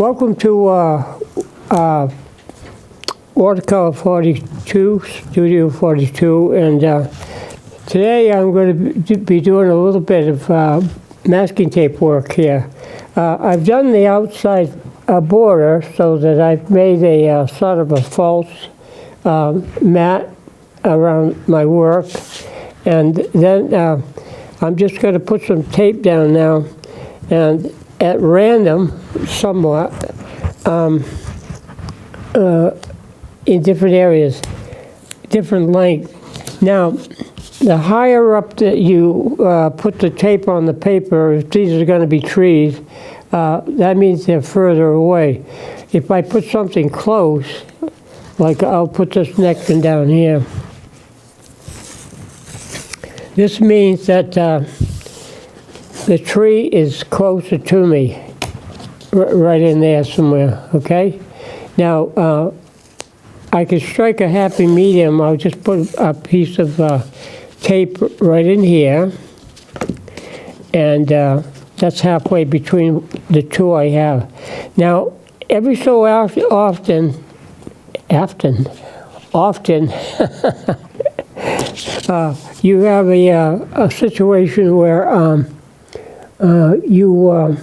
Welcome to Watercolor 42, Studio 42, and today I'm going to be doing a little bit of masking tape work here. I've done the outside border so that I've made a sort of a false mat around my work, and then I'm just going to put some tape down now, and at random, somewhat, in different areas, different length. Now, the higher up that you put the tape on the paper, if these are going to be trees, that means they're further away. If I put something close, like I'll put this next one down here, this means that the tree is closer to me, right in there somewhere, okay? Now, I can strike a happy medium. I'll just put a piece of tape right in here, and that's halfway between the two I have. Now, every so often, you have a situation where you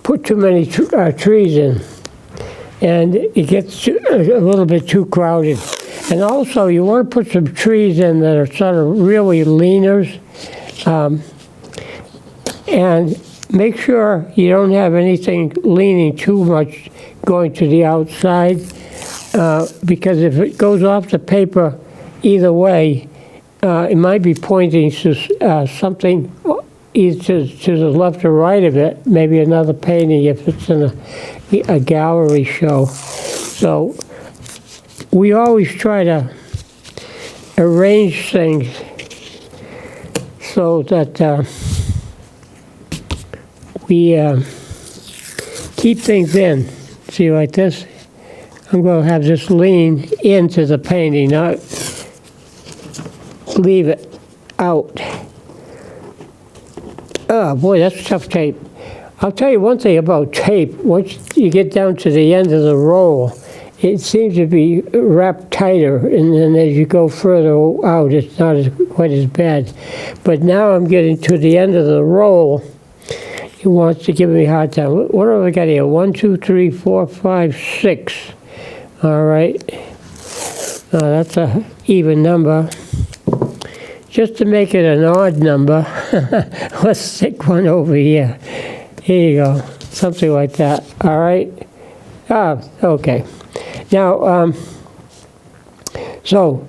put too many trees in, and it gets a little bit too crowded. And also, you want to put some trees in that are sort of really leaners, and make sure you don't have anything leaning too much going to the outside, because if it goes off the paper either way, it might be pointing to something either to the left or right of it, maybe another painting if it's in a gallery show. So we always try to arrange things so that we keep things in. See, like this? I'm going to have this lean into the painting, not leave it out. Oh boy, that's tough tape. I'll tell you one thing about tape. Once you get down to the end of the roll, it seems to be wrapped tighter, and then as you go further out, it's not quite as bad. But now I'm getting to the end of the roll. It wants to give me a hard time. What have I got here? 1, 2, 3, 4, 5, 6. All right. That's an even number. Just to make it an odd number, let's stick one over here. Here you go, something like that, all right? Okay. Now, so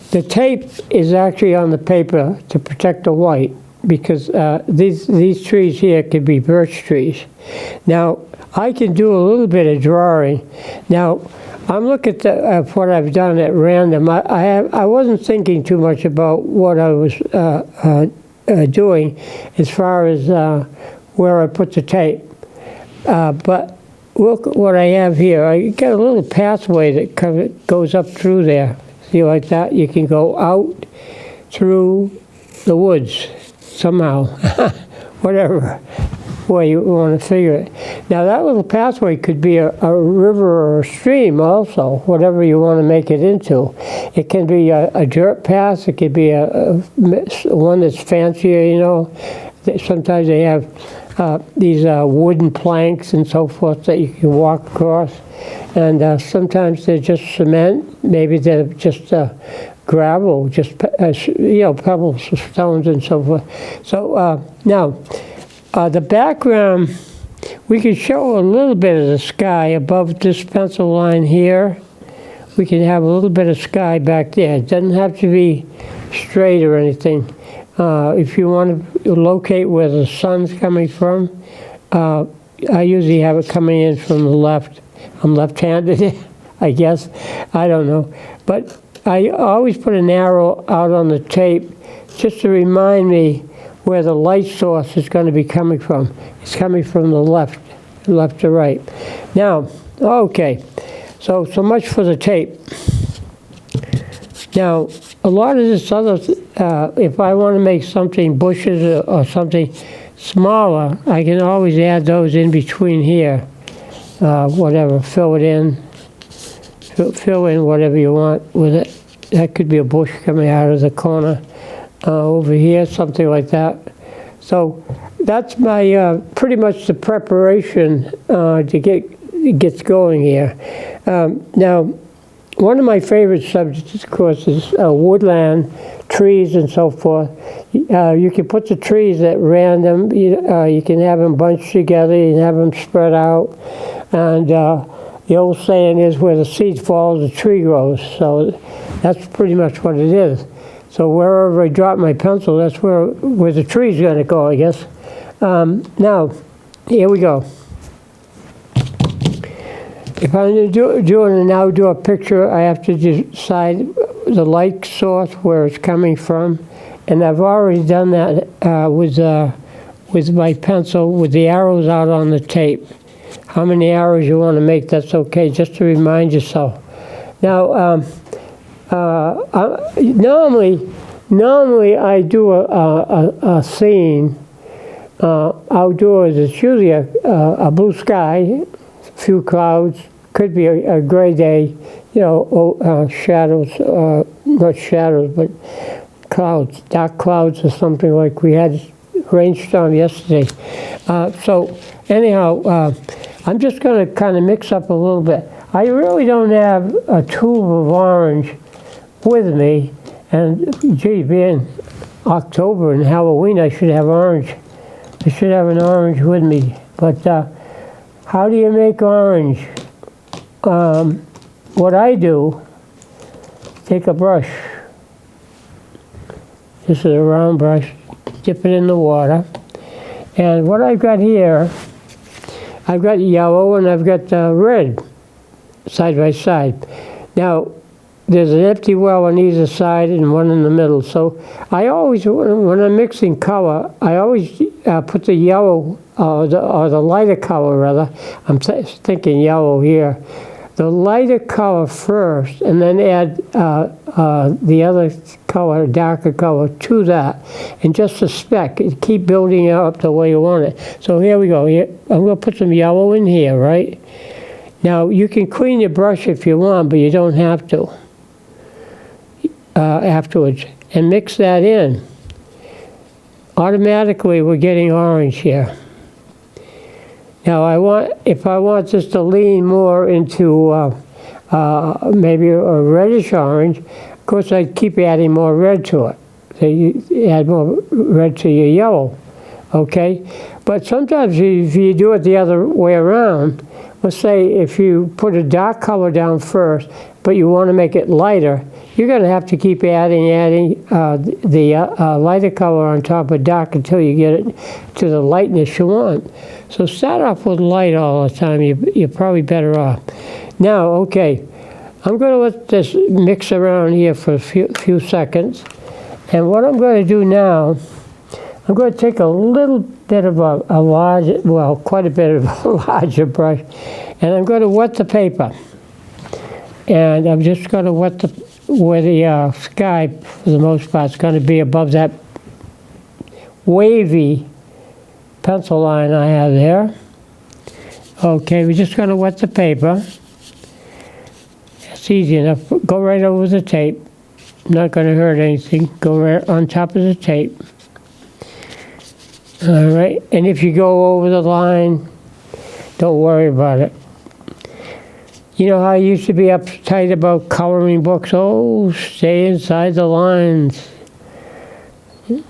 the tape is actually on the paper to protect the white, because these trees here could be birch trees. Now, I can do a little bit of drawing. Now, I'm looking at what I've done at random. I wasn't thinking too much about what I was doing as far as where I put the tape. But look what I have here. I got a little pathway that goes up through there. See, like that? You can go out through the woods somehow, whatever way you want to figure it. Now that little pathway could be a river or a stream also, whatever you want to make it into. It can be a dirt path, it could be one that's fancier, you know. Sometimes they have these wooden planks and so forth that you can walk across, and sometimes they're just cement, maybe they're just gravel, just you know, pebbles, stones and so forth. So now, the background, we can show a little bit of the sky above this pencil line here. We can have a little bit of sky back there. It doesn't have to be straight or anything. If you want to locate where the sun's coming from, I usually have it coming in from the left. I'm left-handed, I guess. I don't know. But I always put an arrow out on the tape just to remind me where the light source is going to be coming from. It's coming from the left to right. Now, okay, so much for the tape. Now, a lot of this other, if I want to make something bushes or something smaller, I can always add those in between here. whatever, fill it in, fill in whatever you want with it. That could be a bush coming out of the corner over here, something like that. So that's my pretty much the preparation to gets going here. Now, one of my favorite subjects, of course, is woodland, trees, and so forth. You can put the trees at random. You can have them bunched together. You can have them spread out. And the old saying is, where the seed falls, the tree grows. So that's pretty much what it is. So wherever I drop my pencil, that's where the tree's going to go, I guess. Now, here we go. If I'm doing an outdoor picture, I have to decide the light source, where it's coming from. And I've already done that with my pencil, with the arrows out on the tape. How many arrows you want to make, that's okay, just to remind yourself. Now, normally I do a scene outdoors. It's usually a blue sky, a few clouds, could be a gray day, shadows, not shadows, but clouds, dark clouds or something, like we had a rainstorm yesterday. So anyhow, I'm just going to kind of mix up a little bit. I really don't have a tube of orange with me, and gee, being October and Halloween, I should have orange. I should have an orange with me. But how do you make orange? What I do, take a brush. This is a round brush, dip it in the water. And what I've got here, I've got yellow and I've got red, side by side. Now, there's an empty well on either side and one in the middle. So I always, when I'm mixing color, I always put the yellow, or the lighter color rather, I'm thinking yellow here, the lighter color first, and then add the other color, darker color, to that, and just a speck. Keep building it up the way you want it. So here we go. Here, I'm going to put some yellow in here, right? Now, you can clean your brush if you want, but you don't have to afterwards. And mix that in. Automatically, we're getting orange here. Now, if I want this to lean more into maybe a reddish orange, of course, I'd keep adding more red to it. So you add more red to your yellow, okay? But sometimes if you do it the other way around, let's say if you put a dark color down first, but you want to make it lighter, you're going to have to keep adding the lighter color on top of dark until you get it to the lightness you want. So start off with light all the time. You're probably better off. Now, okay, I'm going to let this mix around here for a few seconds. And what I'm going to do now, I'm going to take a little bit of a large, well, quite a bit of a larger brush, and I'm going to wet the paper. And I'm just going to wet where the sky, for the most part, is going to be above that wavy pencil line I have there. Okay, we're just going to wet the paper. It's easy enough. Go right over the tape. Not going to hurt anything. Go right on top of the tape. All right, and if you go over the line, don't worry about it. You know how I used to be uptight about coloring books? Oh, stay inside the lines.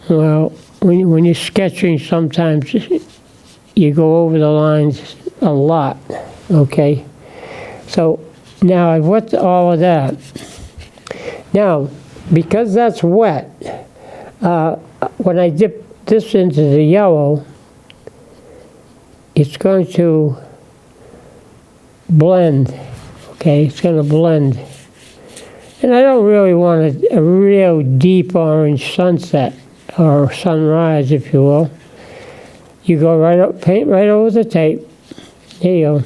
Well, when you're sketching, sometimes you go over the lines a lot, okay? So now I've wet all of that. Now, because that's wet, when I dip this into the yellow, it's going to blend. Okay, it's going to blend. And I don't really want a real deep orange sunset, or sunrise, if you will. You go right up, paint right over the tape. There you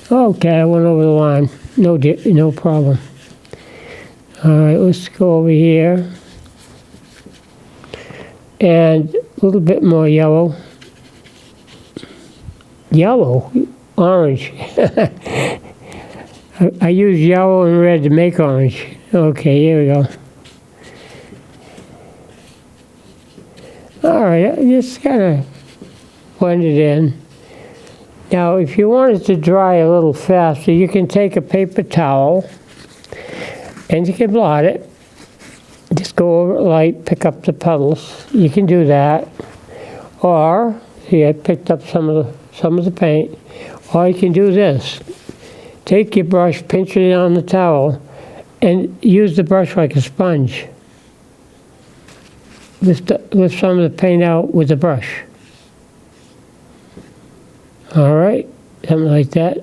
go. Okay, I went over the line. No problem. All right, let's go over here. And a little bit more yellow. Yellow? orange. I use yellow and red to make orange. Okay, here we go. All right, just kind of blend it in. Now, if you want it to dry a little faster, you can take a paper towel and you can blot it. Just go over it light, pick up the puddles. You can do that. Or, see, I picked up some of the paint. Or you can do this. Take your brush, pinch it on the towel, and use the brush like a sponge. Lift some of the paint out with the brush. All right, something like that.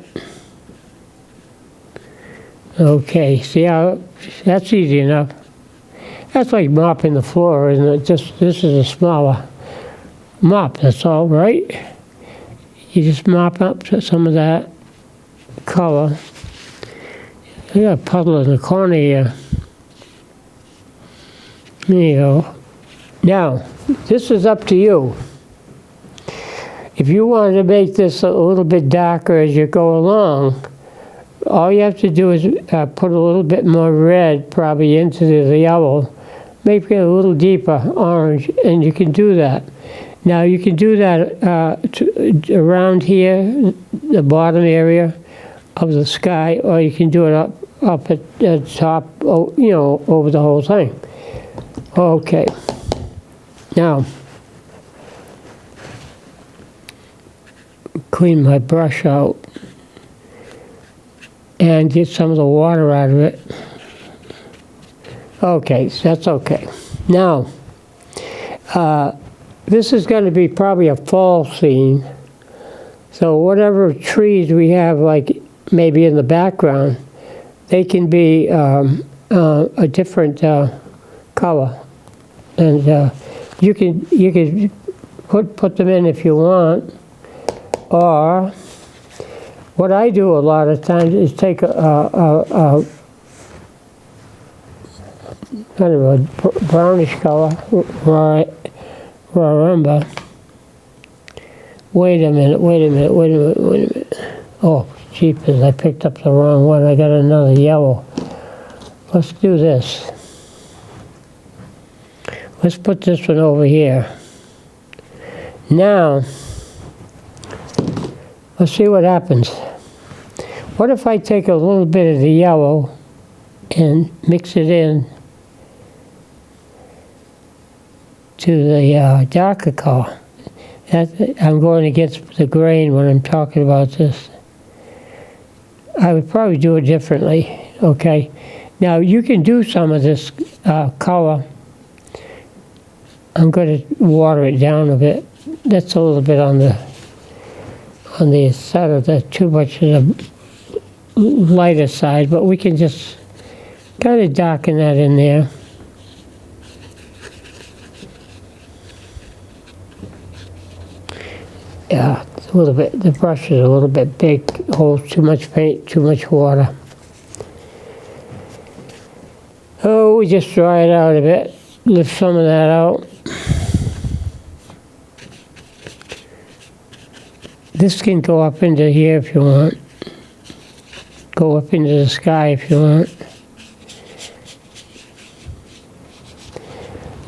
Okay, see how, that's easy enough. That's like mopping the floor, isn't it? Just, this is a smaller mop, that's all, right? You just mop up some of that color. I got a puddle in the corner here. There you go. Now, this is up to you. If you wanted to make this a little bit darker as you go along, all you have to do is put a little bit more red probably into the yellow, make it a little deeper orange, and you can do that. Now you can do that around here, the bottom area of the sky, or you can do it up at the top, you know, over the whole thing. Okay. Now, clean my brush out and get some of the water out of it. Okay, so that's okay. Now, this is going to be probably a fall scene. So whatever trees we have, like maybe in the background, they can be a different color, and you can put them in if you want. Or what I do a lot of times is take a kind of a brownish color, raw umber. Wait a minute. Oh, jeepers, I picked up the wrong one. I got another yellow. Let's do this. Let's put this one over here. Now, let's see what happens. What if I take a little bit of the yellow and mix it in to the darker color? I'm going against the grain when I'm talking about this. I would probably do it differently, okay? Now, you can do some of this color. I'm going to water it down a bit. That's a little bit on the side of the too much of the lighter side, but we can just kind of darken that in there. Yeah, it's a little bit, the brush is a little bit big, holds too much paint, too much water. Oh, we just dry it out a bit, lift some of that out. This can go up into here if you want. Go up into the sky if you want.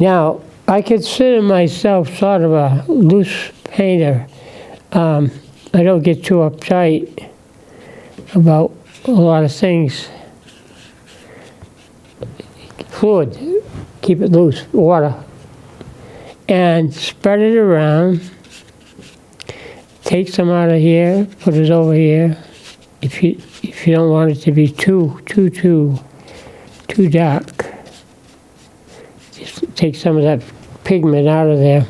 Now, I consider myself sort of a loose painter. I don't get too uptight about a lot of things. Fluid, keep it loose, water. And spread it around. Take some out of here, put it over here. If you don't want it to be too dark, just take some of that pigment out of there.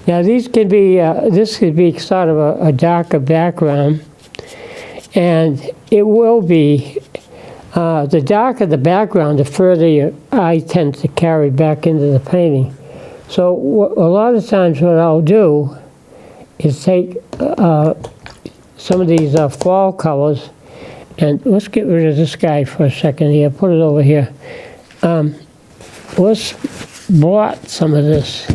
Now these can be, this could be sort of a darker background, and it will be, the darker the background, the further your eye tends to carry back into the painting. So a lot of times what I'll do is take some of these fall colors, and let's get rid of this guy for a second here, put it over here. Let's blot some of this.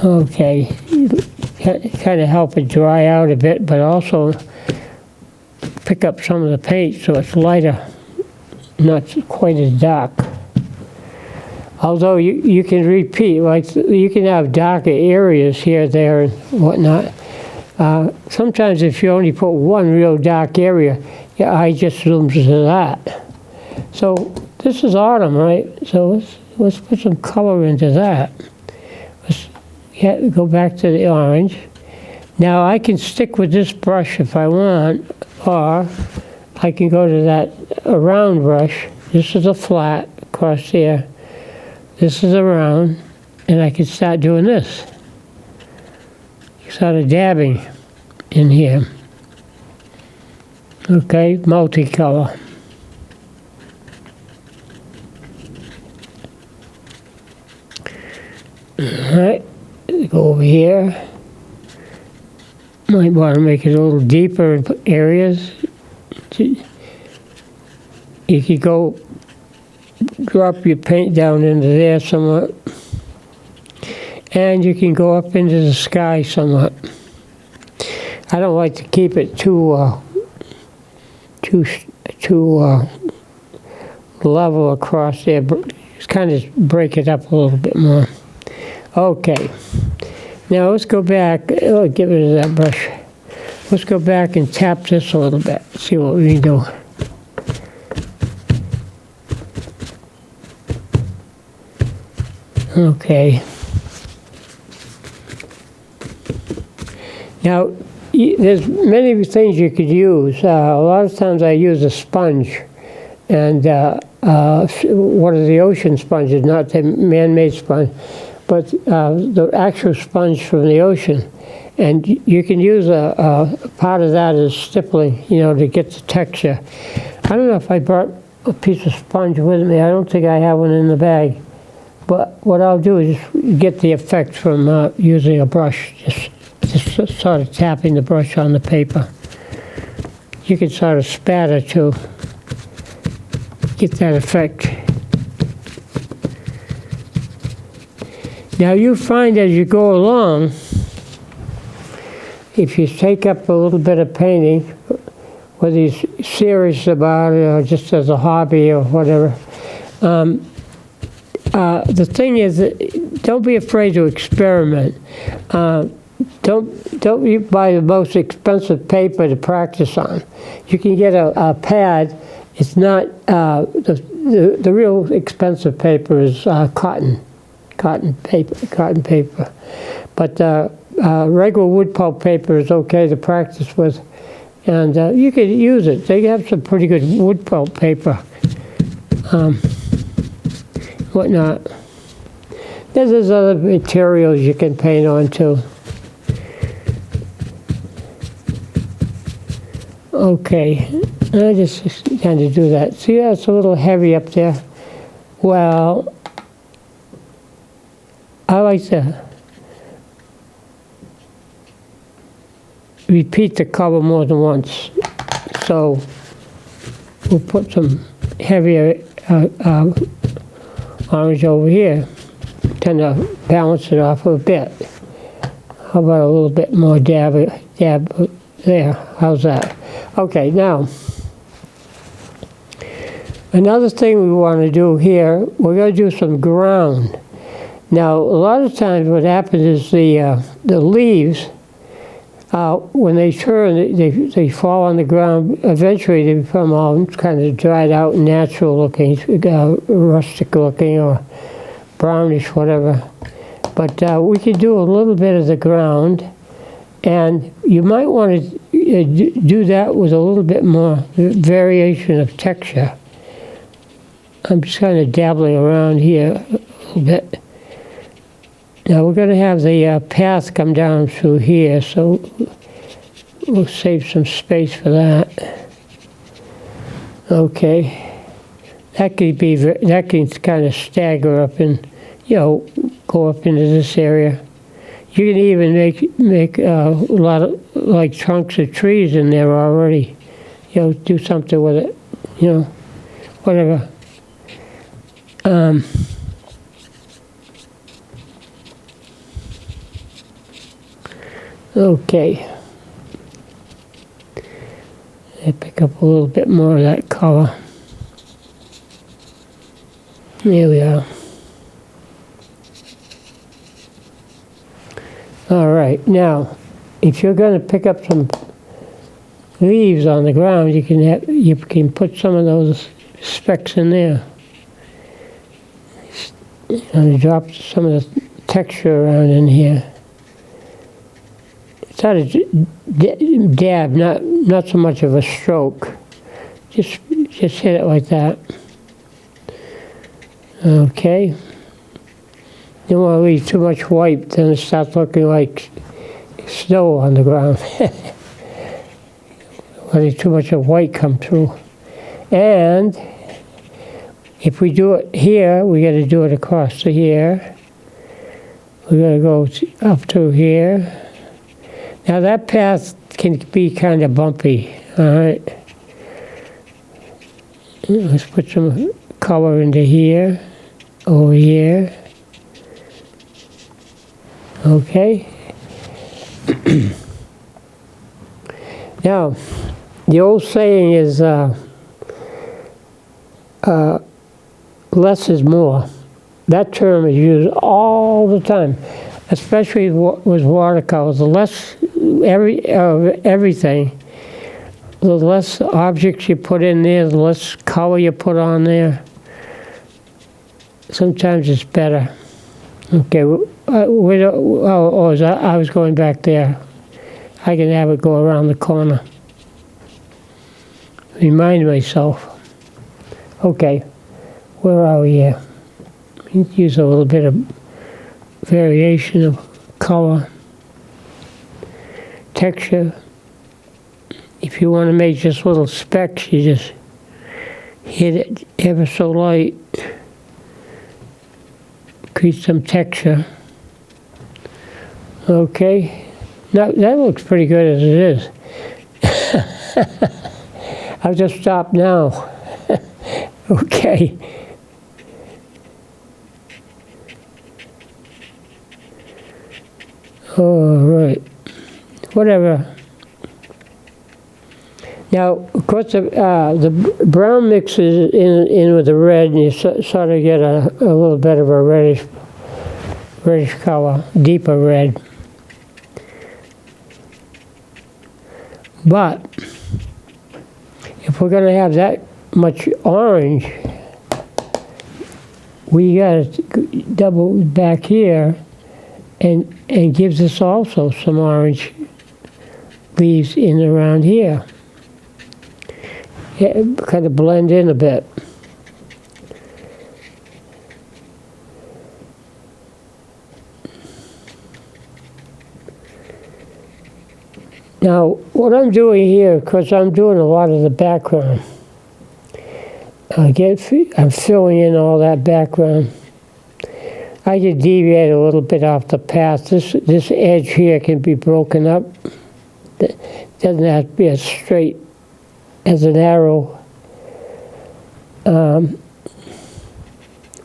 Okay, kind of help it dry out a bit, but also pick up some of the paint so it's lighter, not quite as dark. Although you can repeat, like you can have darker areas here, there, and whatnot. Sometimes if you only put one real dark area, your eye just zooms to that. So this is autumn, right? So let's put some color into that. Let's go back to the orange. Now I can stick with this brush if I want, or I can go to that round brush. This is a flat across here. This is a round, and I can start doing this. Sort of dabbing in here. Okay, multicolor. All right, go over here. Might want to make it a little deeper in areas. You could go drop your paint down into there somewhat. And you can go up into the sky somewhat. I don't like to keep it too level across there, but just kind of break it up a little bit more. Okay, now let's go back. Oh, get rid of that brush. Let's go back and tap this a little bit, see what we can do. Okay. Now, there's many things you could use. A lot of times I use a sponge, and one of the ocean sponges, not the man-made sponge, but the actual sponge from the ocean. And you can use a part of that as stippling, to get the texture. I don't know if I brought a piece of sponge with me. I don't think I have one in the bag. But what I'll do is just get the effect from using a brush, just sort of tapping the brush on the paper. You can sort of spatter to get that effect. Now you find as you go along, if you take up a little bit of painting, whether you're serious about it or just as a hobby or whatever, the thing is, don't be afraid to experiment. Don't buy the most expensive paper to practice on. You can get a pad. It's not the real expensive paper is cotton paper. But regular wood pulp paper is okay to practice with, and you could use it. They have some pretty good wood pulp paper. Whatnot. There's other materials you can paint on too. Okay, I just kind of do that. See, that's a little heavy up there. Well, I like to repeat the color more than once. So we'll put some heavier orange over here, kind of balance it off a bit. How about a little bit more dab there? How's that? Okay, now another thing we want to do here, we're going to do some ground. Now, a lot of times what happens is the leaves, when they turn, they fall on the ground. Eventually, they become all kind of dried out, natural looking, rustic looking, or brownish, whatever. But we could do a little bit of the ground, and you might want to do that with a little bit more variation of texture. I'm just kind of dabbling around here a little bit. Now we're going to have the path come down through here, so we'll save some space for that. Okay, that can kind of stagger up and go up into this area. You can even make a lot of like trunks of trees in there already. Do something with it. Whatever. Okay. I pick up a little bit more of that color. There we are. All right, now, if you're going to pick up some leaves on the ground, you can put some of those specks in there. And drop some of the texture around in here. It's not a dab, not so much of a stroke. Just hit it like that. Okay. You don't want to leave too much white, then it starts looking like snow on the ground. Letting too much of white come through. And if we do it here, we got to do it across to here. We got to go up through here. Now that path can be kind of bumpy, all right? Let's put some color into here, over here. Okay. Now, the old saying is less is more. That term is used all the time, especially with watercolors. The less everything, the less objects you put in there, the less color you put on there. Sometimes it's better. Okay, I was going back there. I can have it go around the corner. Remind myself. Okay, where are we here? Use a little bit of variation of color, texture. If you want to make just little specks, you just hit it ever so light. Create some texture. Okay, now that looks pretty good as it is. I'll just stop now. Okay. All right. Whatever. Now, of course, the brown mixes in with the red, and you sort of get a little bit of a reddish color, deeper red. But if we're going to have that much orange, we got to double back here and gives us also some orange leaves in around here. Yeah, kind of blend in a bit. Now, what I'm doing here, because I'm doing a lot of the background, I'm filling in all that background. I can deviate a little bit off the path. This edge here can be broken up. It doesn't have to be as straight as an arrow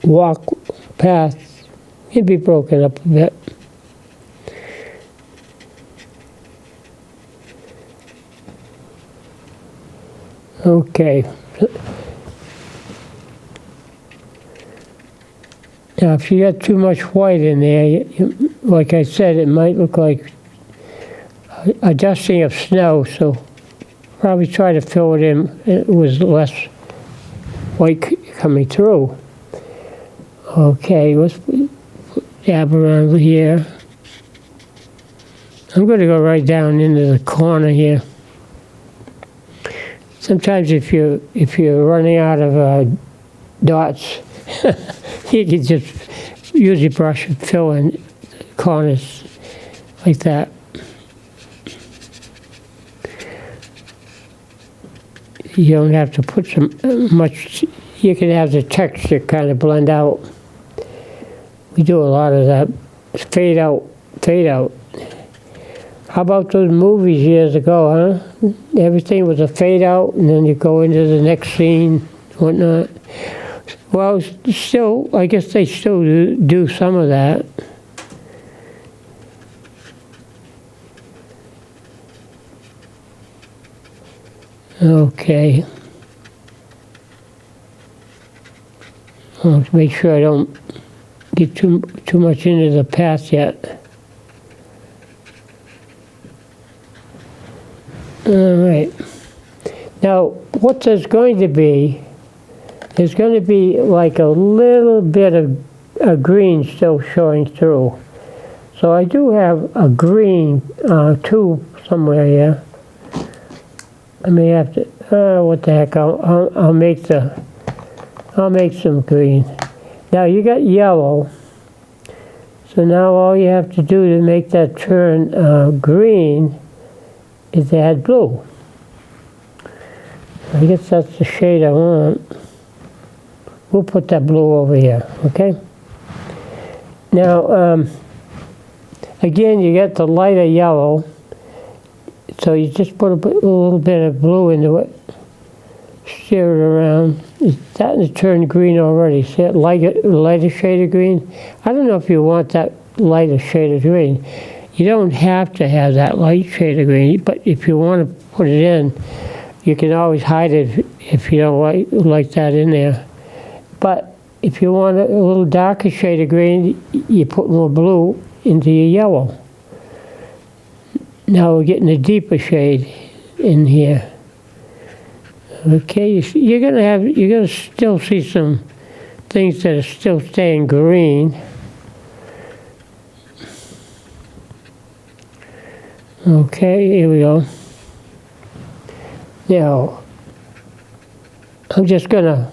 walk path. It can be broken up a bit. Okay. Now, if you got too much white in there, like I said, it might look like a dusting of snow, so probably try to fill it in with less white coming through. Okay, let's dab around here. I'm going to go right down into the corner here. Sometimes if you're running out of dots, you can just use your brush and fill in corners like that. You don't have to put much. You can have the texture kind of blend out. We do a lot of that. Fade out, fade out. How about those movies years ago, huh? Everything was a fade out, and then you go into the next scene, whatnot. Well, still, I guess they still do some of that. Okay. I'll make sure I don't get too much into the path yet. All right. Now, what there's going to be like a little bit of green still showing through. So I do have a green tube somewhere here. I may have to. What the heck? I'll make some green. Now you got yellow. So now all you have to do to make that turn green is to add blue. I guess that's the shade I want. We'll put that blue over here, okay? Now, again, you get the lighter yellow, so you just put a little bit of blue into it, stir it around. It's starting to turn green already. See that lighter shade of green? I don't know if you want that lighter shade of green. You don't have to have that light shade of green, but if you want to put it in, you can always hide it if you don't like that in there. But if you want a little darker shade of green, you put more blue into your yellow. Now we're getting a deeper shade in here. Okay, you're gonna still see some things that are still staying green. Okay, here we go. Now, I'm just gonna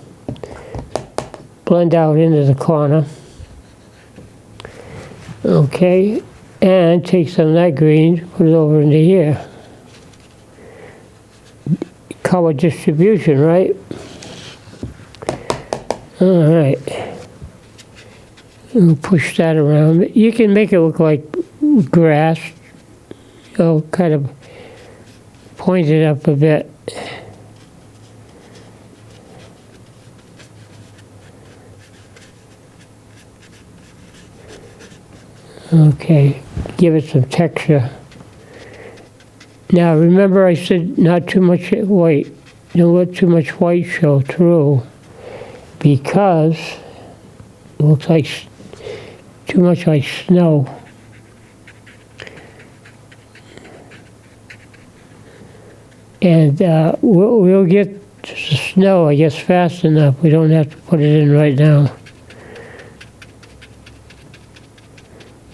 blend out into the corner. Okay, and take some of that green, put it over into here. Color distribution, right? All right. And push that around. You can make it look like grass. Kind of point it up a bit. Okay, give it some texture. Now remember I said not too much white. Don't let too much white show through because it looks like too much like snow. And we'll get the snow, I guess, fast enough. We don't have to put it in right now.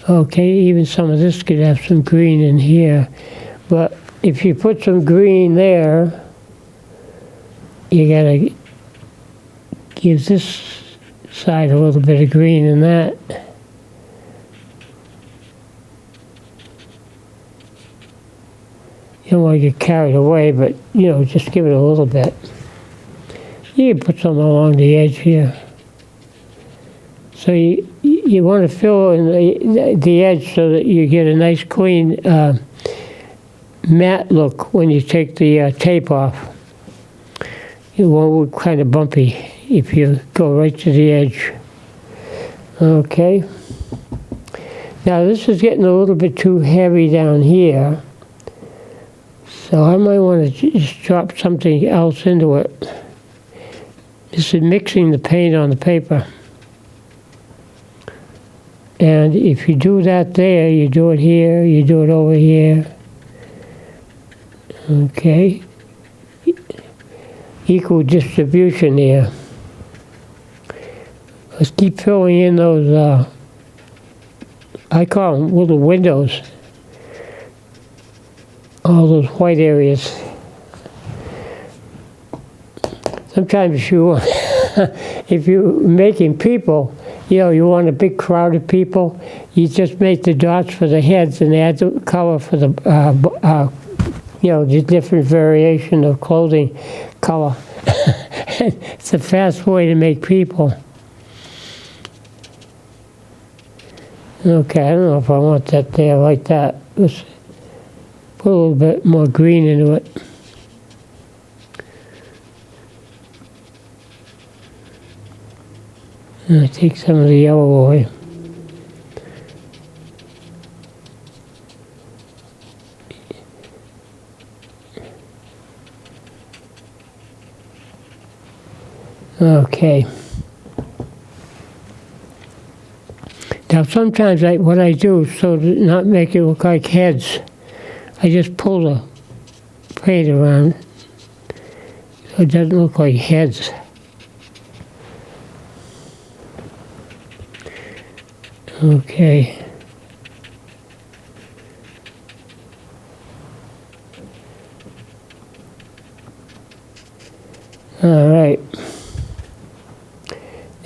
Okay, even some of this could have some green in here. But if you put some green there, you gotta give this side a little bit of green in that. You don't want to get carried away, but, just give it a little bit. You can put some along the edge here. So you want to fill in the edge so that you get a nice clean matte look when you take the tape off. It won't look kind of bumpy if you go right to the edge. Okay. Now this is getting a little bit too heavy down here. So I might want to just drop something else into it. This is mixing the paint on the paper. And if you do that there, you do it here, you do it over here. Okay. Equal distribution here. Let's keep filling in those, I call them little windows. All those white areas. Sometimes if you're making people, you want a big crowd of people, you just make the dots for the heads and add the color for the, the different variation of clothing color. It's a fast way to make people. Okay, I don't know if I want that there like that. Let's put a little bit more green into it. And I take some of the yellow away. Okay. Now sometimes what I do, so to not make it look like heads, I just pull the paint around so it doesn't look like heads. Okay. All right.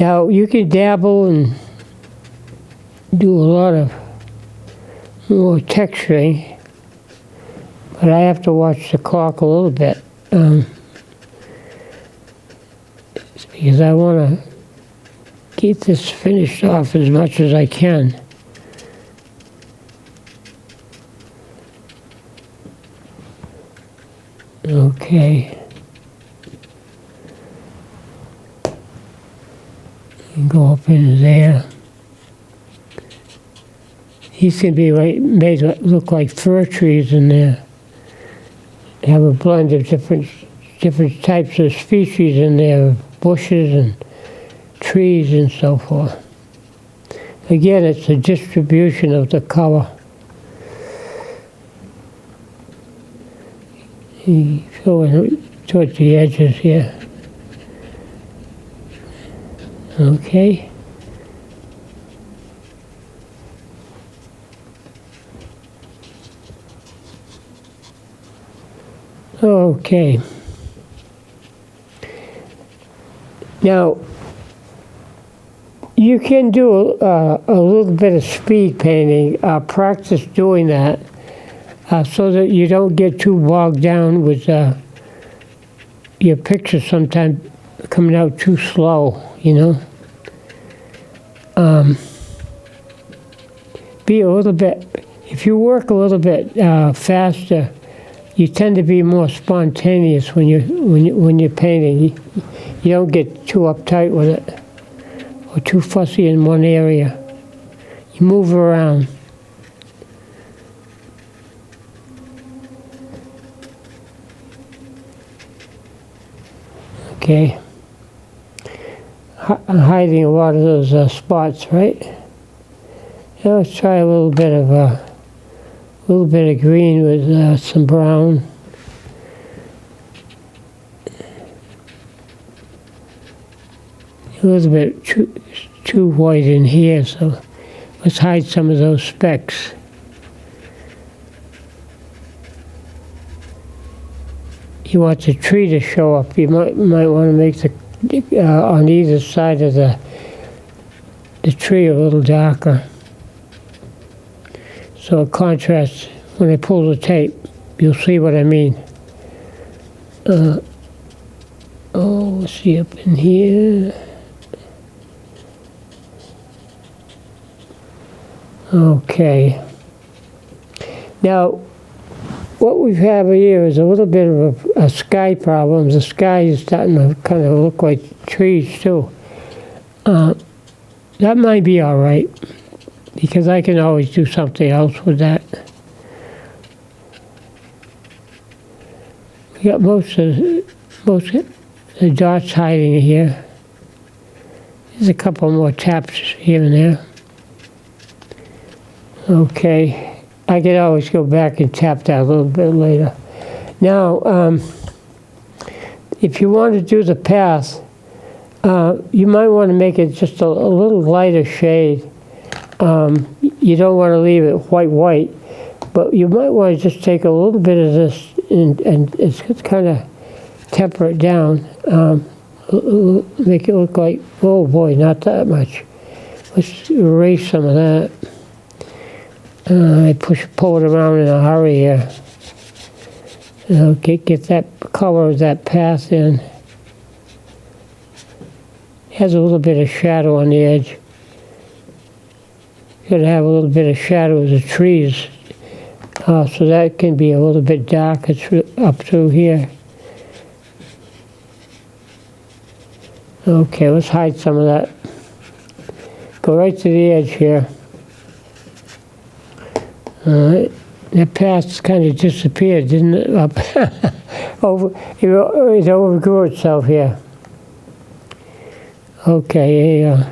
Now you can dabble and do a lot of more texturing, but I have to watch the clock a little bit because I want to keep this finished off as much as I can. Okay. And go up into there. These can be made to look like fir trees in there. Have a blend of different types of species in there, bushes and trees and so forth. Again, it's a distribution of the color. Going towards the edges here. Okay. Okay. Now, you can do a little bit of speed painting, practice doing that, so that you don't get too bogged down with your pictures sometimes coming out too slow, you know. Be a little bit, if you work a little bit faster, you tend to be more spontaneous when you're painting. You don't get too uptight with it or too fussy in one area. You move around. Okay. I'm hiding a lot of those spots, right? Now let's try a little bit of green with some brown. A little bit too white in here, so let's hide some of those specks. You want the tree to show up. You might want to make the on either side of the tree a little darker, so it contrasts. When I pull the tape, you'll see what I mean. Let's see up in here. Okay. Now, what we have here is a little bit of a sky problem. The sky is starting to kind of look like trees too. That might be all right, because I can always do something else with that. We got most of the dots hiding here. There's a couple more taps here and there. Okay, I could always go back and tap that a little bit later. Now, if you want to do the path, you might want to make it just a little lighter shade. You don't want to leave it white, but you might want to just take a little bit of this and it's kind of temper it down. Make it look like, oh boy, not that much. Let's erase some of that. I pull it around in a hurry here. Get that color of that path in. It has a little bit of shadow on the edge. Got to have a little bit of shadow of the trees, so that can be a little bit darker up through here. Okay, let's hide some of that. Go right to the edge here. That path kind of disappeared, didn't it? It overgrew itself here. Okay,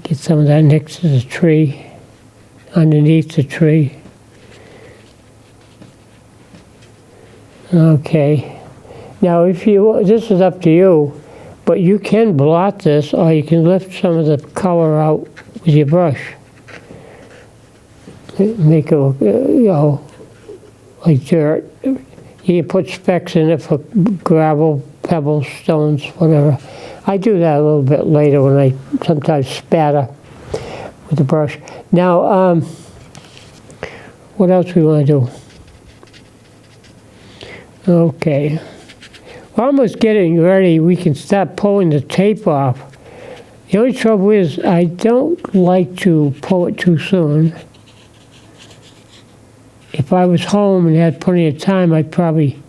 get some of that next to the tree, underneath the tree. Okay. Now, if you, this is up to you, but you can blot this, or you can lift some of the color out with your brush. Make it look, you know, like dirt. You can put specks in it for gravel, pebbles, stones, whatever. I do that a little bit later when I sometimes spatter with the brush. Now, what else we want to do? Okay. We're almost getting ready. We can start pulling the tape off. The only trouble is I don't like to pull it too soon. If I was home and had plenty of time, I'd probably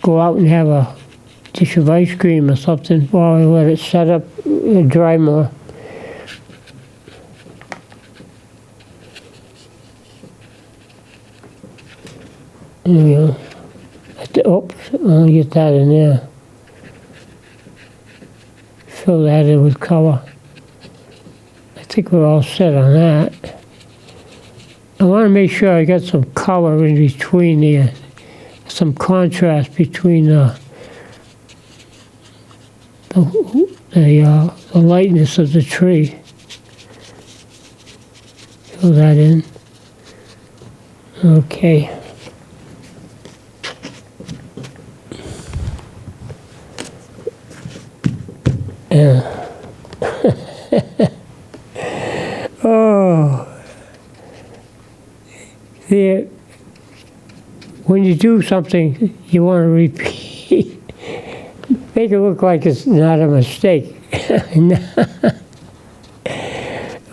go out and have a dish of ice cream or something while I let it set up and dry more. There we go. Oops, I'll get that in there. Fill that in with color. I think we're all set on that. I want to make sure I got some color in between the, some contrast between the lightness of the tree. Fill that in. Okay. Yeah. Oh. Yeah. When you do something, you want to repeat. Make it look like it's not a mistake.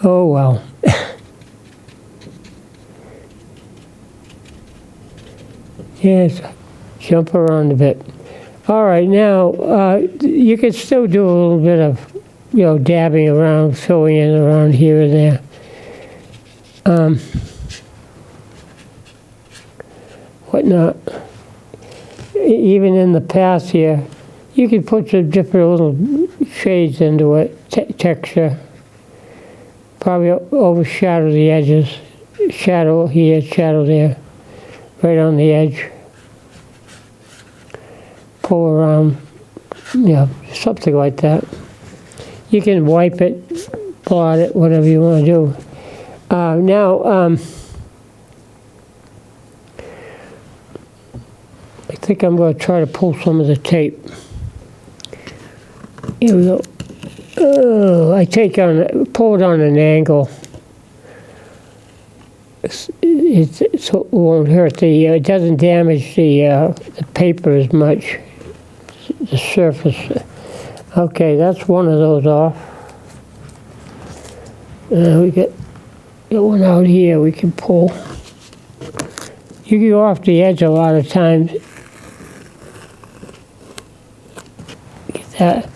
Oh, well. Yes, jump around a bit. All right, now, you can still do a little bit of, you know, dabbing around, filling in around here and there. Whatnot. Even in the past here, you can put some different little shades into it, texture. Probably overshadow the edges. Shadow here, shadow there, right on the edge. Pull around, yeah, something like that. You can wipe it, blot it, whatever you want to do. Now, I think I'm going to try to pull some of the tape. Here we go. I pull it on an angle. So it won't hurt it doesn't damage the paper as much. The surface. Okay, that's one of those off. We get one out here we can pull. You can go off the edge a lot of times. Get that.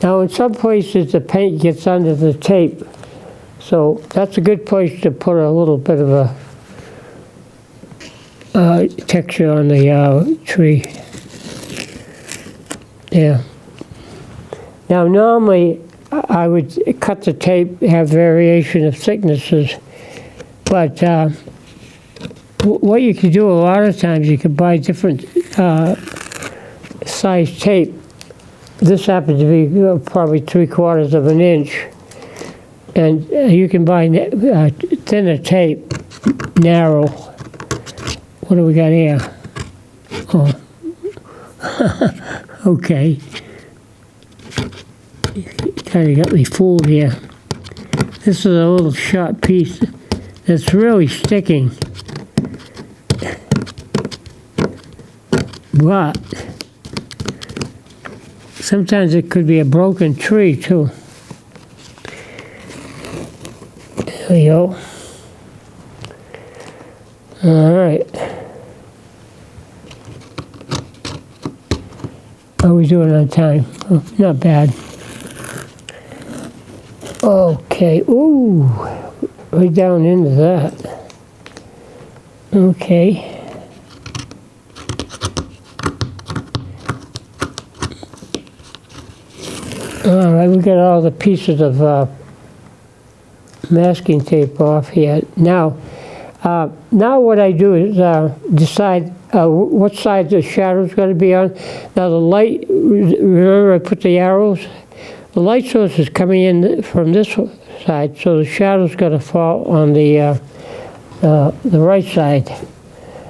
Now in some places the paint gets under the tape, so that's a good place to put a little bit of a texture on the tree. Yeah. Now normally I would cut the tape, have variation of thicknesses, but what you can do a lot of times, you can buy different size tape. This happens to be probably 3/4 of an inch, and you can buy thinner tape, narrow. What do we got here? Oh. Okay. You kind of got me fooled here. This is a little sharp piece that's really sticking. But sometimes it could be a broken tree too. There we go. All right. How are we doing on time? Oh, not bad. Okay. Ooh, right down into that. Okay. All right, we got all the pieces of masking tape off here. Now what I do is decide what side the shadow's going to be on. Now the light, remember I put the arrows? The light source is coming in from this side, so the shadow's going to fall on the right side.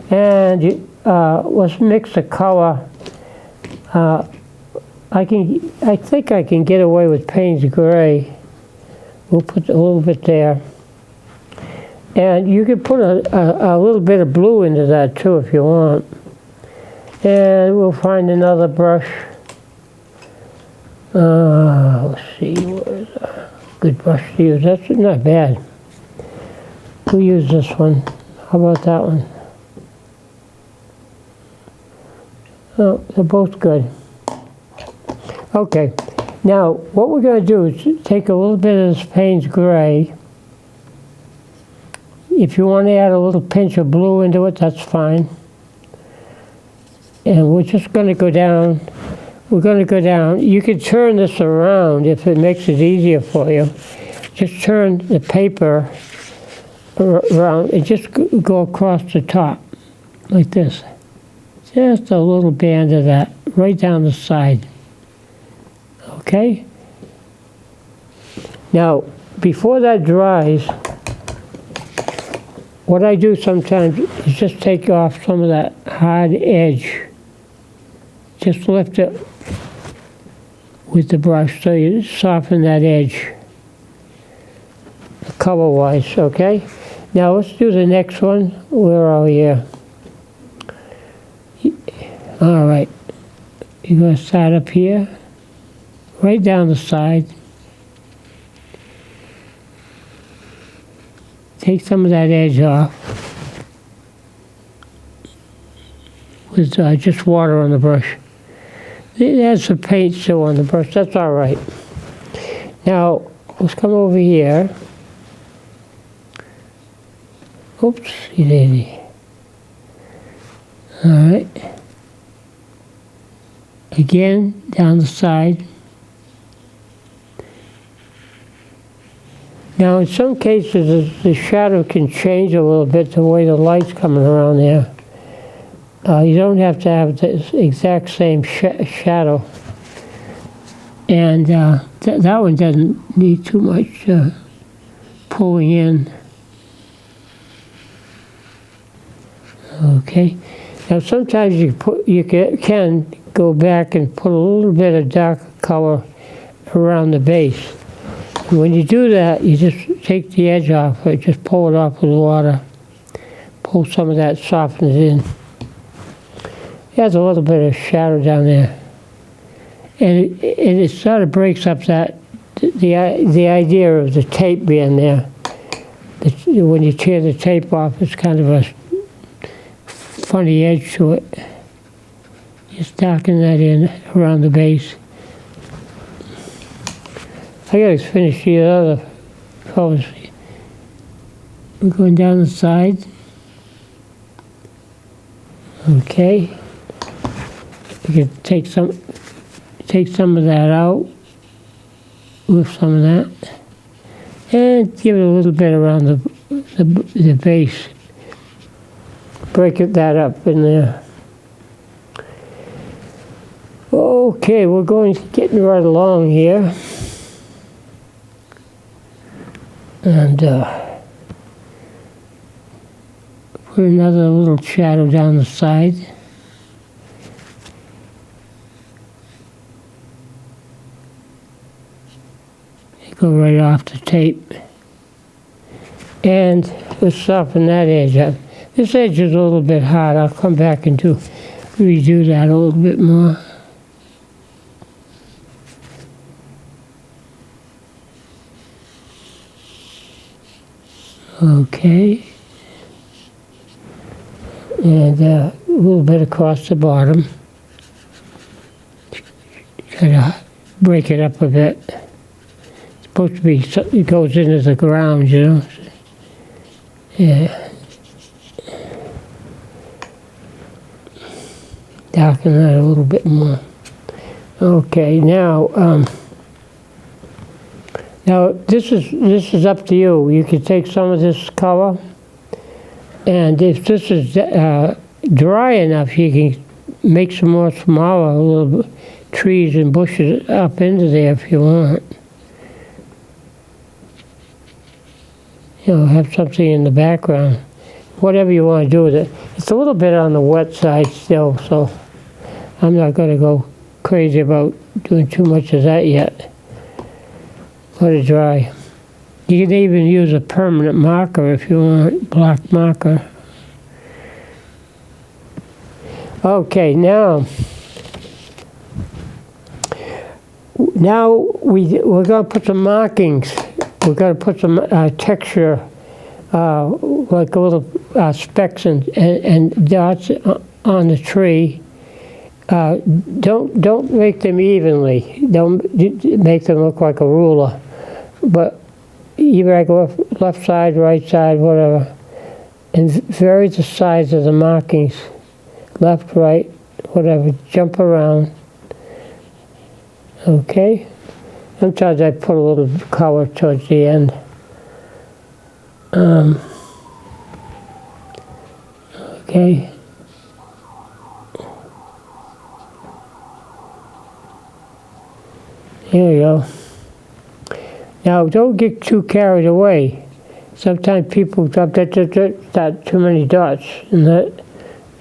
And let's mix the color. I think I can get away with Payne's gray. We'll put a little bit there. And you can put a little bit of blue into that too if you want. And we'll find another brush. Let's see, what is a good brush to use? That's not bad. We'll use this one. How about that one? Oh, they're both good. Okay, now what we're going to do is take a little bit of this Payne's gray. If you want to add a little pinch of blue into it, that's fine. And we're just going to go down. We're going to go down. You can turn this around if it makes it easier for you. Just turn the paper around and just go across the top like this. Just a little band of that right down the side. Okay? Now, before that dries, what I do sometimes is just take off some of that hard edge. Just lift it with the brush so you soften that edge color-wise, okay? Now let's do the next one. Where are we here? All right. You're going to start up here, right down the side. Take some of that edge off with just water on the brush. It has some paint still on the brush, that's all right. Now, let's come over here. Oops, daisy. All right. Again, down the side. Now, in some cases, the shadow can change a little bit the way the light's coming around there. You don't have to have the exact same shadow. And that one doesn't need too much pulling in. Okay. Now, sometimes you can go back and put a little bit of dark color around the base. And when you do that, you just take the edge off, or just pull it off with water. Pull some of that, soften it in. It has a little bit of shadow down there. And it sort of breaks up the idea of the tape being there. When you tear the tape off, it's kind of a funny edge to it. Just darken that in around the base. I gotta finish the other colors. We're going down the side. Okay. We can take some of that out. Lift some of that. And give it a little bit around the base. Break that up in there. Okay, we're getting right along here. And put another little shadow down the side. Go right off the tape. And let's soften that edge up. This edge is a little bit hard. I'll come back and redo that a little bit more. Okay. And a little bit across the bottom. Kind of break it up a bit. It's supposed to be, it goes into the ground, you know. Yeah. Darken that a little bit more. Okay, now Now, this is up to you. You can take some of this color, and if this is dry enough, you can make some more smaller little trees and bushes up into there if you want. You know, have something in the background. Whatever you want to do with it. It's a little bit on the wet side still, so I'm not going to go crazy about doing too much of that yet. Let it dry. You can even use a permanent marker if you want, black marker. Okay, now we're going to put some markings. We're going to put some texture, like a little specks and dots on the tree. Don't make them evenly. Don't make them look like a ruler. But either go left side, right side, whatever, and vary the size of the markings. Left, right, whatever. Jump around. Okay. Sometimes I put a little color towards the end. Okay. Here we go. Now, don't get too carried away. Sometimes people drop that too many dots, and that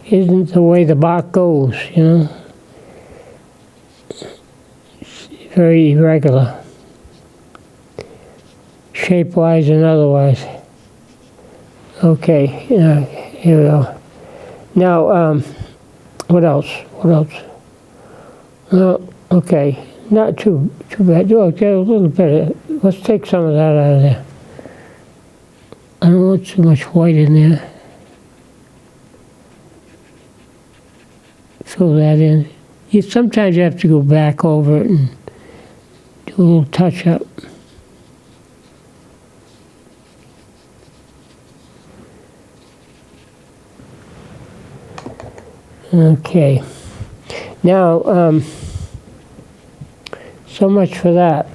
isn't the way the bark goes, you know. It's very irregular, shape-wise and otherwise. Okay, here we go. Now, what else? Well, okay. Not too bad. Oh, get a little bit. Let's take some of that out of there. I don't want too much white in there. Fill that in. Sometimes you have to go back over it and do a little touch up. Okay. Now, so much for that.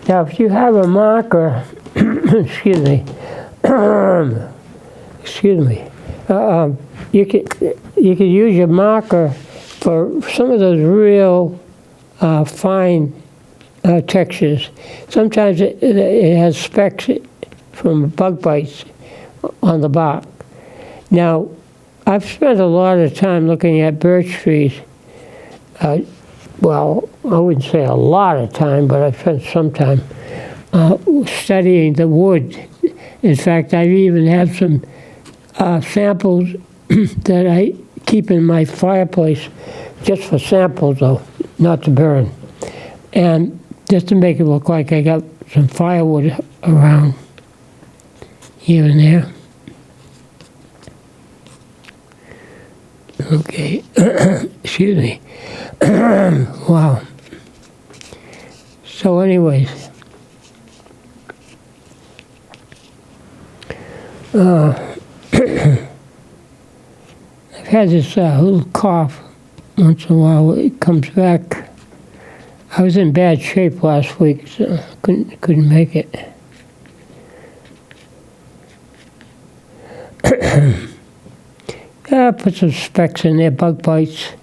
Now, if you have a marker, excuse me, you can use your marker for some of those real fine textures. Sometimes it has specks from bug bites on the bark. Now, I've spent a lot of time looking at birch trees. Well, I wouldn't say a lot of time, but I've spent some time studying the wood. In fact, I even have some samples that I keep in my fireplace just for samples, though, not to burn. And just to make it look like I got some firewood around here and there. Okay, excuse me. Wow. So anyways, I've had this little cough once in a while. It comes back. I was in bad shape last week, so couldn't make it. Put some specks in there, bug bites.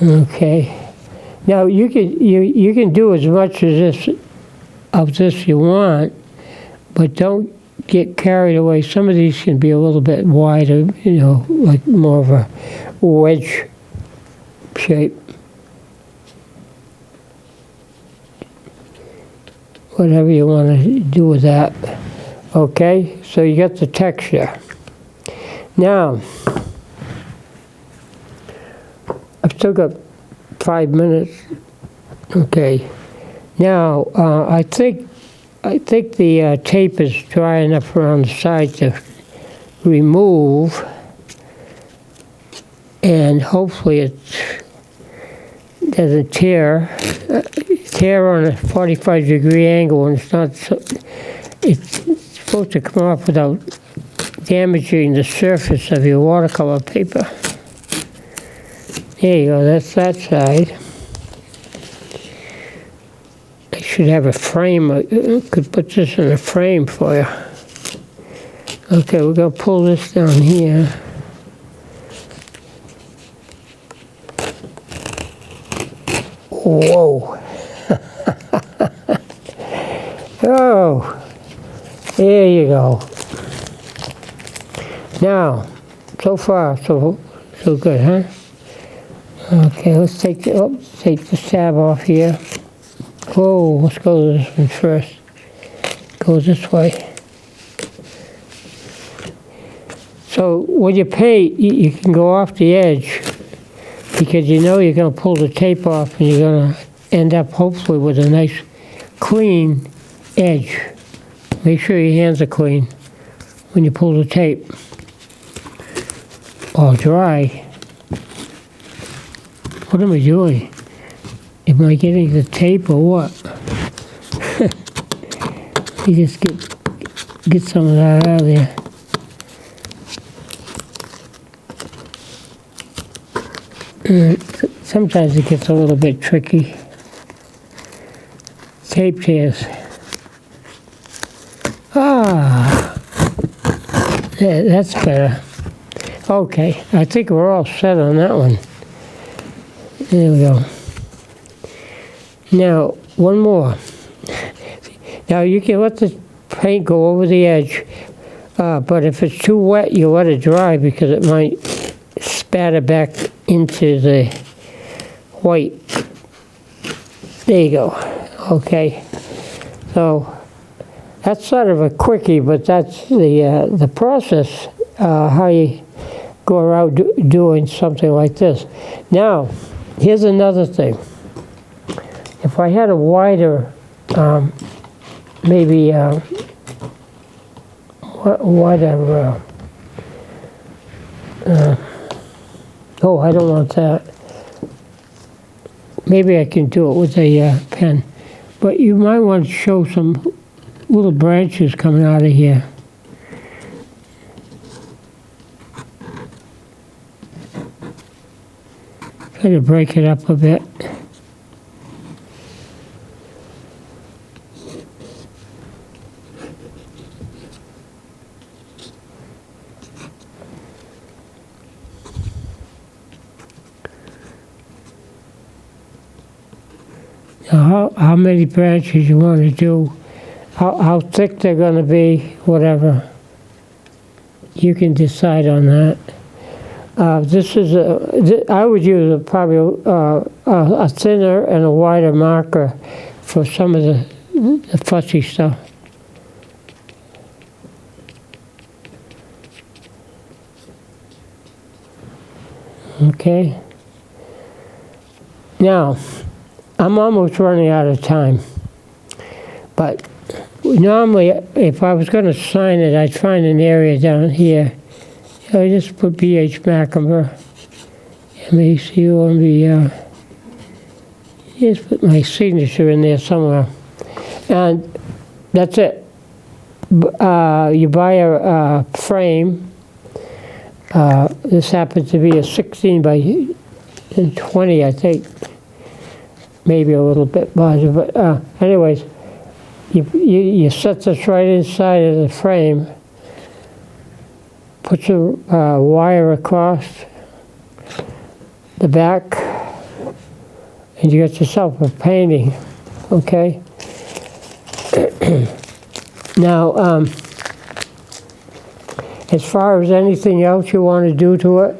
Okay. Now you can do as much of this you want, but don't get carried away. Some of these can be a little bit wider, you know, like more of a wedge shape. Whatever you want to do with that. Okay, so you got the texture. Now, I've still got 5 minutes. Okay. Now, I think the tape is dry enough around the side to remove, and hopefully it doesn't tear on a 45-degree angle, and it's not so, it's supposed to come off without damaging the surface of your watercolor paper. There you go, that's that side. should have a frame. I could put this in a frame for you. Okay, we're going to pull this down here. Whoa. Oh, there you go. Now, so far, so good, huh? Okay, let's take the tab off here. Whoa, let's go to this one first. Go this way. So when you paint, you can go off the edge because you know you're going to pull the tape off and you're going to end up hopefully with a nice clean edge. Make sure your hands are clean when you pull the tape. Or dry. What am I doing? Am I getting the tape or what? You just get some of that out of there. Sometimes it gets a little bit tricky. Tape tears. Ah, yeah, that's better. Okay, I think we're all set on that one. There we go. Now, one more. Now you can let the paint go over the edge, but if it's too wet, you let it dry because it might spatter back into the white. There you go. Okay. So that's sort of a quickie, but that's the process, how you go around doing something like this. Now, here's another thing. If I had a wider, maybe wider, oh, I don't want that. Maybe I can do it with a pen. But you might want to show some little branches coming out of here. Try to break it up a bit. Now, how many branches you want to do, how thick they're going to be, whatever. You can decide on that. This is I would use probably a thinner and a wider marker for some of the fussy stuff. Okay. Now, I'm almost running out of time, but normally if I was going to sign it, I'd find an area down here. I just put B.H. Macomber, M-A-C-O-M-B-R. Just put my signature in there somewhere. And that's it. You buy a frame. This happens to be a 16 by 20, I think. Maybe a little bit larger, but anyways, you set this right inside of the frame. Put some wire across the back, and you get yourself a painting, okay? Now, as far as anything else you want to do to it,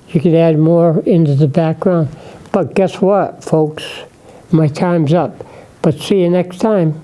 you can add more into the background. But guess what, folks? My time's up. But see you next time.